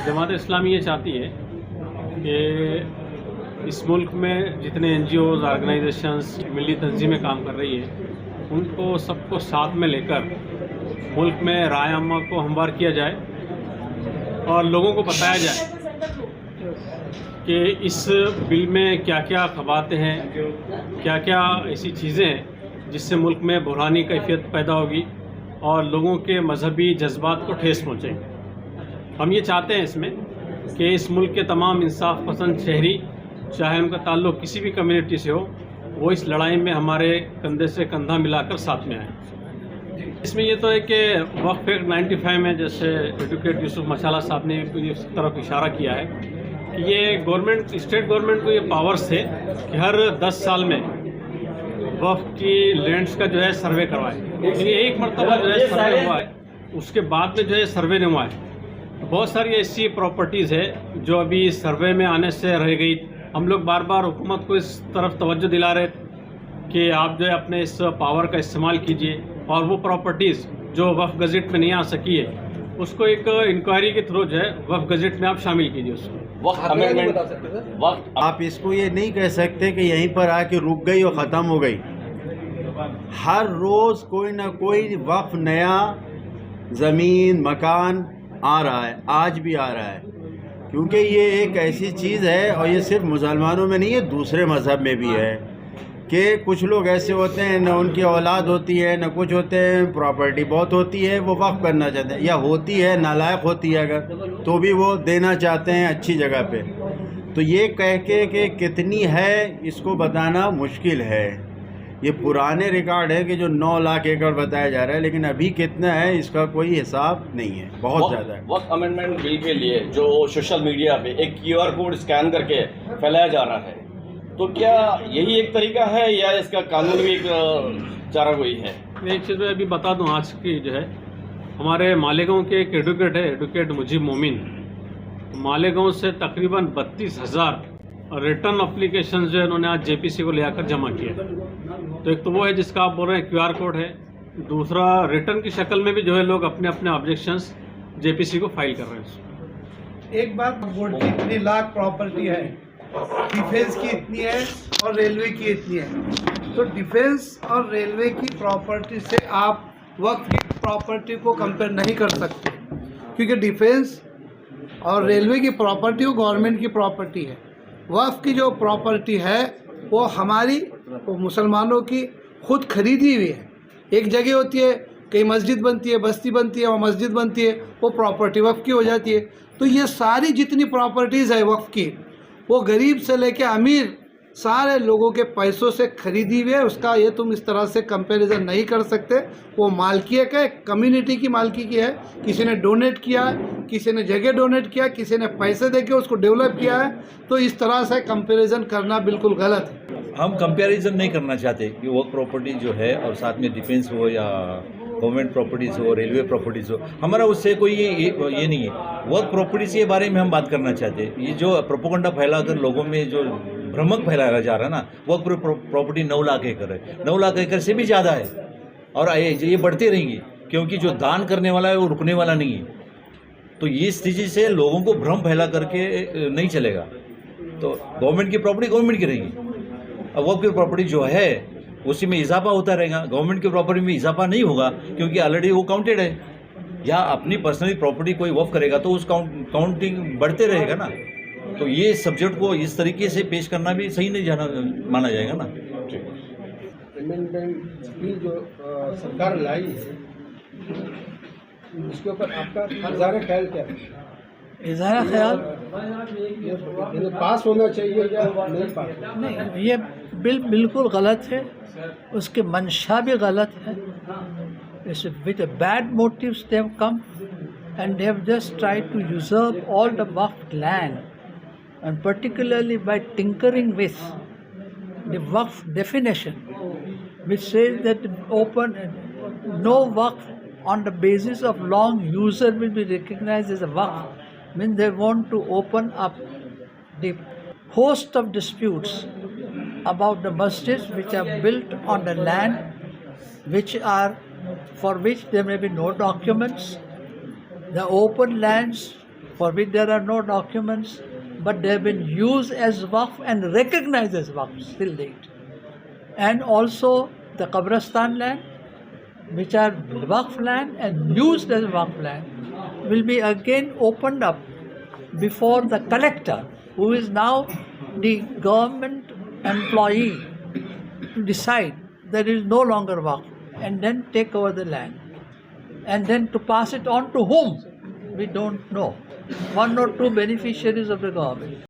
जमात इस्लामी ये चाहती है कि इस मुल्क में जितने NGOs, ऑर्गेनाइजेशंस, मिली तंजीमें काम कर रही है, उनको सबको साथ में लेकर मुल्क में राय अम्मा को हमवार किया जाए और लोगों को बताया जाए कि इस बिल में क्या क्या खबातें हैं, क्या क्या ऐसी चीज़ें हैं जिससे मुल्क में बुरहानी कैफियत पैदा होगी और लोगों के मजहबी जज्बात को ठेस पहुँचेगी। हम ये चाहते हैं इसमें कि इस मुल्क के तमाम इंसाफ पसंद शहरी, चाहे उनका ताल्लुक़ किसी भी कम्युनिटी से हो, वो इस लड़ाई में हमारे कंधे से कंधा मिलाकर साथ में आए। इसमें ये तो है कि वक्फ एक्ट 95 में, जैसे एडवोकेट यूसुफ मशाला साहब ने इस तरफ इशारा किया है कि ये गवर्नमेंट, स्टेट गवर्नमेंट को ये पावर्स थे कि हर 10 साल में वक्फ की लैंड्स का जो है सर्वे करवाए। लेकिन एक मरतबा जो है सर्वे हुआ है, उसके बाद में जो है सर्वे नहीं हुआ है। बहुत सारी ऐसी प्रॉपर्टीज़ है जो अभी सर्वे में आने से रह गई। हम लोग बार बार हुकूमत को इस तरफ तवज्जो दिला रहे कि आप जो है अपने इस पावर का इस्तेमाल कीजिए और वो प्रॉपर्टीज़ जो वक्फ गज़ट में नहीं आ सकी है, उसको एक इंक्वायरी के थ्रू जो है वक्फ गज़ट में आप शामिल कीजिए। उसको वक्त आप इसको ये नहीं कह सकते कि यहीं पर आके रुक गई और ख़त्म हो गई। हर रोज़ कोई ना कोई वक्फ नया ज़मीन मकान आ रहा है, आज भी आ रहा है, क्योंकि ये एक ऐसी चीज़ है और ये सिर्फ मुसलमानों में नहीं है, दूसरे मज़हब में भी है कि कुछ लोग ऐसे होते हैं, न उनकी औलाद होती है, न कुछ होते हैं, प्रॉपर्टी बहुत होती है, वो वक्फ करना चाहते हैं, या होती है नालायक होती है अगर, तो भी वो देना चाहते हैं अच्छी जगह पे। तो ये कह के कि कितनी है इसको बताना मुश्किल है। ये पुराने रिकॉर्ड है कि जो 9 लाख एकड़ बताया जा रहा है, लेकिन अभी कितना है इसका कोई हिसाब नहीं है, बहुत ज़्यादा है। वक्त अमेंडमेंट बिल के लिए जो सोशल मीडिया पे एक QR कोड स्कैन करके फैलाया जा रहा है, तो क्या यही एक तरीका है या इसका कानून भी एक चारागोई है? एक चीज़ मैं अभी बता दूं, आज की जो है हमारे मालेगांव के एक एडवोकेट है, एडवोकेट मुजीब मोमिन, मालेगांव से तकरीबन 32,000 रिटर्न अप्लीकेशन जो है उन्होंने आज JPC को ले आकर जमा किया। तो एक तो वो है जिसका आप बोल रहे हैं QR कोड है, दूसरा रिटर्न की शक्ल में भी जो है लोग अपने अपने ऑब्जेक्शंस JPC को फाइल कर रहे हैं। एक बात, बोर्ड की इतनी लाख प्रॉपर्टी है, डिफेंस की इतनी है और रेलवे की इतनी है, तो डिफेंस और रेलवे की प्रॉपर्टी से आप वक्फ की प्रॉपर्टी को कंपेयर नहीं कर सकते, क्योंकि डिफेंस और रेलवे की प्रॉपर्टी वो गवर्नमेंट की प्रॉपर्टी है। वक्फ की जो प्रॉपर्टी है वो हमारी, वो मुसलमानों की खुद खरीदी हुई है। एक जगह होती है, कहीं मस्जिद बनती है, बस्ती बनती है, वहाँ मस्जिद बनती है, वो प्रॉपर्टी वक्फ की हो जाती है। तो ये सारी जितनी प्रॉपर्टीज़ है वक्फ की, वो गरीब से लेके अमीर सारे लोगों के पैसों से खरीदी हुई है। उसका ये तुम इस तरह से कंपैरिजन नहीं कर सकते। वो मालकियत है, कम्युनिटी की मालकी की है, किसी ने डोनेट किया है, किसी ने जगह डोनेट किया, किसी ने पैसे देके उसको डेवलप किया है। तो इस तरह से कंपैरिजन करना बिल्कुल गलत है। हम कंपैरिजन नहीं करना चाहते कि वर्क प्रॉपर्टी जो है और साथ में डिफेंस हो या गवर्नमेंट प्रॉपर्टीज़ हो, रेलवे प्रॉपर्टीज़ हो, हमारा उससे कोई ये नहीं है। वर्क प्रॉपर्टीज़ के बारे में हम बात करना चाहते हैं। ये जो प्रोपेगेंडा फैलाकर लोगों में जो भ्रमक फैलाया जा रहा है ना, वर्क प्रॉपर्टी 9 लाख एकड़ है, 9 लाख एकड़ से भी ज़्यादा है और ये बढ़ती रहेंगी, क्योंकि जो दान करने वाला है वो रुकने वाला नहीं है। तो ये स्थिति से लोगों को भ्रम फैला करके नहीं चलेगा। तो गवर्नमेंट की प्रॉपर्टी गवर्नमेंट की रहेगी, अब वर्क की प्रॉपर्टी जो है उसी में इजाफा होता रहेगा। गवर्नमेंट की प्रॉपर्टी में इजाफा नहीं होगा, क्योंकि ऑलरेडी वो काउंटेड है। या अपनी पर्सनल प्रॉपर्टी कोई वक्फ करेगा तो उस काउंटिंग बढ़ते रहेगा ना। तो ये सब्जेक्ट को इस तरीके से पेश करना भी सही नहीं माना जाएगा ना। अमेंडमेंट बिल जो सरकार लाई है, इसके ऊपर आपका इज़हार ख्याल क्या है? इज़हार ख्याल ये पास होना चाहिए या नहीं पास? नहीं, ये बिल बिल्कुल गलत है, उसके मंशा भी गलत है। With bad motives they have come and they have just tried to usurp all the Waqf land, and particularly by tinkering with the waqf definition, which says that no waqf on the basis of long user will be recognized as a waqf, means they want to open up the host of disputes about the masjids which are built on the land which are for which there may be no documents, the open lands for which there are no documents, but they have been used as waqf and recognized as waqf till date. And also the Qabristan land, which are waqf land and used as waqf land, will be again opened up before the collector, who is now the government employee, to decide that it is no longer waqf, and then take over the land. And then to pass it on to whom? We don't know. One or two beneficiaries of the government.